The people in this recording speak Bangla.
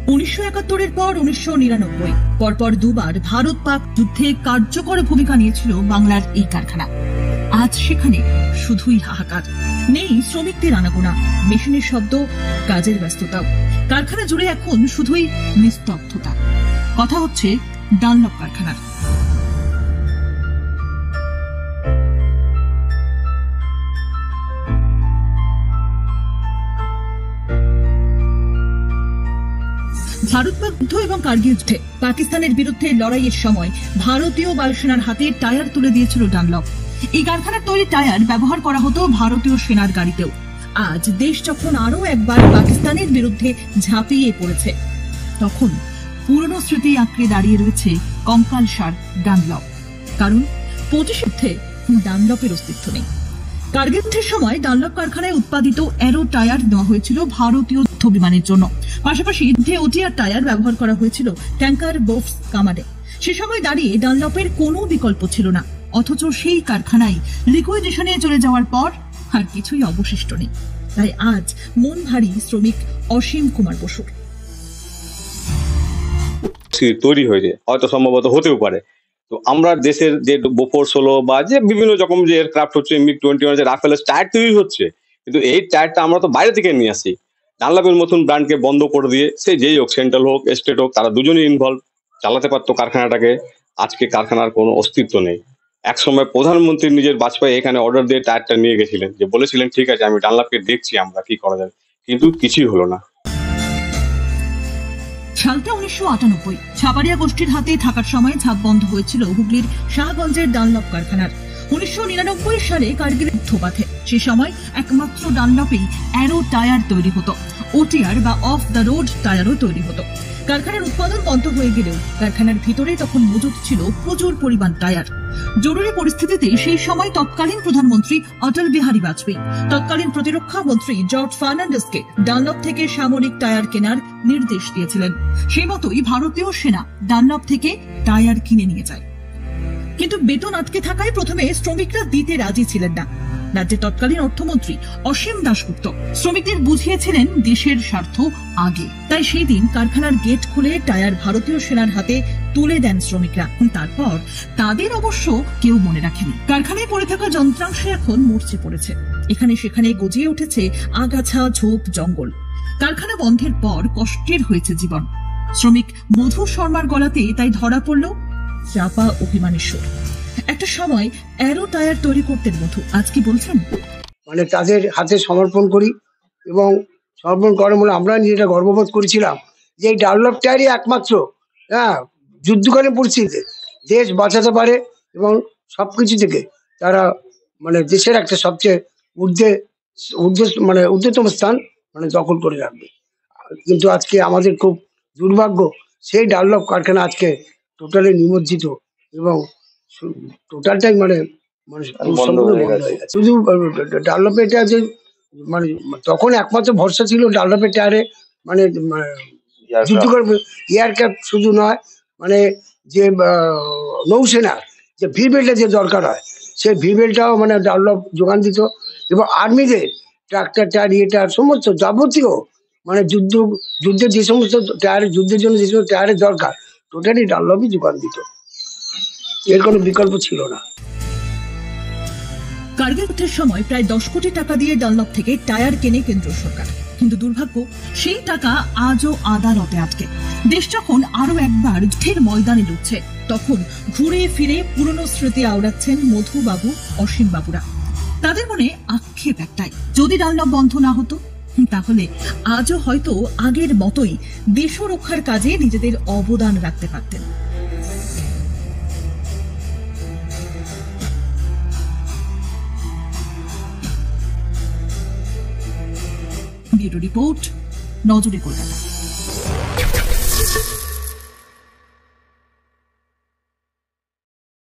1971-এর পর 1999 পরপর দুবার ভারত পাক যুদ্ধে কার্যকর ভূমিকা নিয়েছিল বাংলার এই কারখানা। আজ সেখানে শুধুই হাহাকার, নেই শ্রমিকদের আনাগোনা, মেশিনের শব্দ, কাজের ব্যস্ততাও। কারখানা জুড়ে এখন শুধুই নিস্তব্ধতা। কথা হচ্ছে ডানলপ কারখানার। ভারত পাক যুদ্ধ এবং কার্গিল যুদ্ধে পাকিস্তানের বিরুদ্ধে লড়াইয়ের সময় ভারতীয় বায়ুসেনার হাতে টায়ার তুলে দিয়েছিল ডানলপ। এই কারখানার তৈরি টায়ার ব্যবহার করা হতো ভারতীয় সেনার গাড়িতেও। আজ দেশ যখন আরো একবার পাকিস্তানের বিরুদ্ধে ঝাঁপিয়ে পড়েছে, তখন পুরনো স্মৃতি আঁকড়ে দাঁড়িয়ে রয়েছে কঙ্কালসার ডানলপ। কারণ 25 যুদ্ধে ডানলপের অস্তিত্ব নেই। কার্গিল যুদ্ধের সময় ডানলপ কারখানায় উৎপাদিত অ্যারো টায়ার নেওয়া হয়েছিল ভারতীয় যুদ্ধ বিমানের জন্য। পাশাপাশি যুদ্ধে ওটিআর টায়ার ব্যবহার করা হয়েছিল ট্যাঙ্কার বোফস কামানে। সে সময় দাঁড়িয়ে ডানলপের কোনো বিকল্প ছিল না, অথচ সেই কারখানায় লিকুইডেশনে চলে যাওয়ার পর আর কিছুই অবশিষ্ট নেই। তাই আজ মন ভারী শ্রমিক অসীম কুমার বসুর। তৈরি হয়েছে, হয়তো সম্ভবত হতেও পারে। তো আমরা দেশের যে বোফোর্স হলো বা যে বিভিন্ন রকম যে এয়ারক্রাফট হচ্ছে, MiG-21 যে রাফেলের টায়ার তৈরি হচ্ছে, কিন্তু এই টায়ারটা আমরা তো বাইরে থেকে নিয়ে আসি। ডানলপের মতন ব্র্যান্ডকে বন্ধ করে দিয়ে সে যেই হোক, সেন্ট্রাল হোক, স্টেট হোক, তারা দুজনেই ইনভলভ, চালাতে পারতো কারখানাটাকে। আজকে কারখানার কোনো অস্তিত্ব নেই। একসময় প্রধানমন্ত্রী নিজের বাজপেয়ী এখানে অর্ডার দিয়ে টায়ারটা নিয়ে গেছিলেন, যে বলেছিলেন ঠিক আছে আমি ডানলপকে দেখছি আমরা কি করা যাবে, কিন্তু কিছুই হলো না। সালটা 1998, ছাপারিয়া গোষ্ঠীর হাতে থাকার সময় ঝাঁপ বন্ধ হয়েছিল হুগলির শাহগঞ্জের ডানলপ কারখানার। 1999 সালে কার্গিল যুদ্ধ বাধে। সে সময় একমাত্র ডানলপেই অ্যারো টায়ার তৈরি হতো। ওটিআর বা অফ দ্য রোড টায়ারও তৈরি হতো। কারখানার উৎপাদন বন্ধ হয়ে গেলেও কারখানার ভিতরে তখন মজুদ ছিল প্রচুর পরিমাণ টায়ার। জরুরি পরিস্থিতিতে সেই সময় তৎকালীন প্রধানমন্ত্রী অটল বিহারী বাজপেয়ী তৎকালীন প্রতিরক্ষা মন্ত্রী জর্জ ফার্নান্ডেসকে ডানলপ থেকে সামরিক টায়ার কেনার নির্দেশ দিয়েছিলেন। সেই মতোই ভারতীয় সেনা ডানলপ থেকে টায়ার কিনে নিয়ে যায়। কিন্তু বেতন আটকে থাকায় প্রথমে শ্রমিকরা দিতে রাজি ছিলেন না। রাজ্যের তৎকালীন অর্থমন্ত্রী অসীম দাশগুপ্ত শ্রমিকদের বুঝিয়েছিলেন দেশের স্বার্থ আগে। তাই সেই দিন কারখানার গেট খুলে টায়ার ভারতীয় সেনার হাতে তুলে দেন শ্রমিকরা। তারপর তাদের অবশ্য কেউ মনে রাখেনি। কারখানায় পড়ে থাকা যন্ত্রাংশে এখন মরচে পড়েছে। এখানে সেখানে গজিয়ে উঠেছে আগাছা, ঝোপ, জঙ্গল। কারখানা বন্ধের পর কষ্টের হয়েছে জীবন। শ্রমিক মধু শর্মার গলাতে তাই ধরা পড়ল চাপা অভিমানের সুর। একটা সময় অ্যারো টায়ার তৈরি করতেন মধু, আজ কি বলছেন? মানে তাদের হাতে সমর্পণ করি, এবং সমর্পণ করার মূলে আমরা নিজেটা গর্ববোধ করেছিলাম যে এই ডানলপ টায়ারই একমাত্র যুদ্ধকালীন পরিস্থিতিতে দেশ বাঁচাতে পারে এবং সবকিছু থেকে তারা মানে দেশের একটা সবচেয়ে ঊর্ধ্বতম স্থান দখল করে রাখবে। কিন্তু আজকে আমাদের খুব দুর্ভাগ্য, সেই ডানলপ কারখানা আজকে টোটালি নিমজ্জিত এবং টোটালটাই শুধু ডানলপের টায়ার যে তখন একমাত্র ভরসা ছিল ডানলপের টায়ারে, যুদ্ধ করবে এয়ারক্রাফট শুধু নয়, যে নৌসেনা যে ভিবেলটা যে দরকার হয়, সেই ভিবেলটাও ডানলপ যোগান দিত, এবং আর্মিদের ট্রাক্টর টায়ার, টায়ার সমস্ত যাবতীয় যুদ্ধের যে সমস্ত টায়ার, যুদ্ধের জন্য যে সমস্ত টায়ারের দরকার, টোটালি ডানলপই যোগান দিত। এর কোনো বিকল্প ছিল না। কার্গিল যুদ্ধের সময় প্রায় 10 কোটি টাকা দিয়ে ডানলপ থেকে টায়ার কেনে কেন্দ্র সরকার। কিন্তু দুর্ভাগ্য, সেই টাকা আজও আদালতে আটকে। দেশ যখন আরো একবার যুদ্ধের ময়দানে লুটছে, তখন ঘুরে ফিরে পুরনো স্মৃতি আওড়াচ্ছেন মধুবাবু, অসীম বাবুরা। তাদের মনে আক্ষেপ একটাই, যদি ডানলপ বন্ধ না হতো তাহলে আজও হয়তো আগের মতোই দেশ রক্ষার কাজে নিজেদের অবদান রাখতে পারতেন। ব্যুরো রিপোর্ট, নজরে কলকাতা।